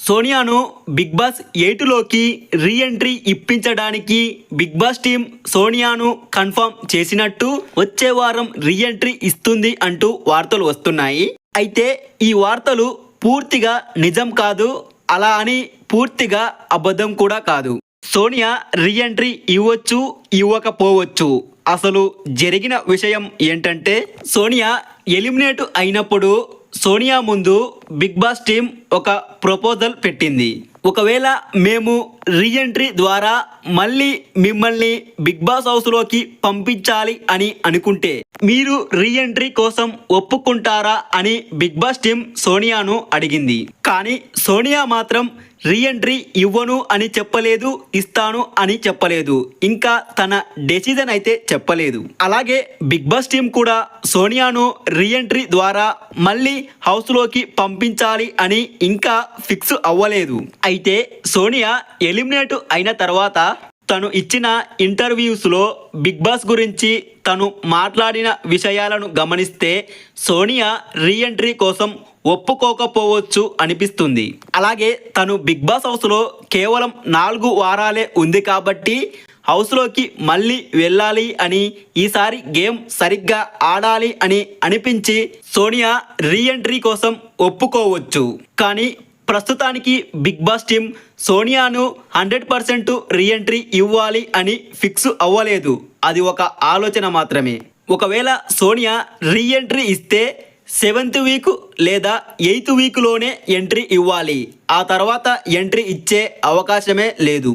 సోనియాను Bigg Boss 8లోకి re entry ఇప్పించడానికి Bigg Boss team సోనియాను కన్ఫర్మ్ చేసినట్టు వచ్చే వారం రీ ఎంట్రీ ఇస్తుంది అంటూ వార్తలు వస్తున్నాయి. అయితే ఈ వార్తలు పూర్తిగా నిజం కాదు, అలా అని పూర్తిగా అబద్ధం కూడా కాదు. సోనియా రీ ఎంట్రీ ఇవ్వచ్చు, ఇవ్వకపోవచ్చు. అసలు జరిగిన విషయం ఏంటంటే, సోనియా ఎలిమినేట్ అయినప్పుడు సోనియా ముందు బిగ్ బాస్ టీం ఒక ప్రపోజల్ పెట్టింది. ఒకవేళ మేము రీ ఎంట్రీ ద్వారా మళ్ళీ మిమ్మల్ని బిగ్ బాస్ హౌస్లోకి పంపించాలి అని అనుకుంటే మీరు రీ ఎంట్రీ కోసం ఒప్పుకుంటారా అని బిగ్ బాస్ టీం సోనియాను అడిగింది. కానీ సోనియా మాత్రం రీ ఎంట్రీ ఇవ్వను అని చెప్పలేదు, ఇస్తాను అని చెప్పలేదు. ఇంకా తన డెసిజన్ అయితే చెప్పలేదు. అలాగే బిగ్ బాస్ టీం కూడా సోనియాను రీ ఎంట్రీ ద్వారా మళ్ళీ హౌస్లోకి పంపించాలి అని ఇంకా ఫిక్స్ అవ్వలేదు. అయితే సోనియా ఎలిమినేట్ అయిన తర్వాత తను ఇచ్చిన ఇంటర్వ్యూస్లో బిగ్ బాస్ గురించి తను మాట్లాడిన విషయాలను గమనిస్తే సోనియా రీ ఎంట్రీ కోసం ఒప్పుకోకపోవచ్చు అనిపిస్తుంది. అలాగే తను బిగ్ బాస్ హౌస్లో కేవలం 4 వారాలే ఉంది కాబట్టి హౌస్లోకి మళ్ళీ వెళ్ళాలి అని, ఈసారి గేమ్ సరిగ్గా ఆడాలి అని అనిపించి సోనియా రీ ఎంట్రీ కోసం ఒప్పుకోవచ్చు. కానీ ప్రస్తుతానికి బిగ్ బాస్ టీం సోనియాను 100% రీ ఎంట్రీ ఇవ్వాలి అని ఫిక్స్ అవ్వలేదు. అది ఒక ఆలోచన మాత్రమే. ఒకవేళ సోనియా రీ ఎంట్రీ ఇస్తే 7th వీక్ లేదా 8th వీక్లోనే ఎంట్రీ ఇవ్వాలి. ఆ తర్వాత ఎంట్రీ ఇచ్చే అవకాశమే లేదు.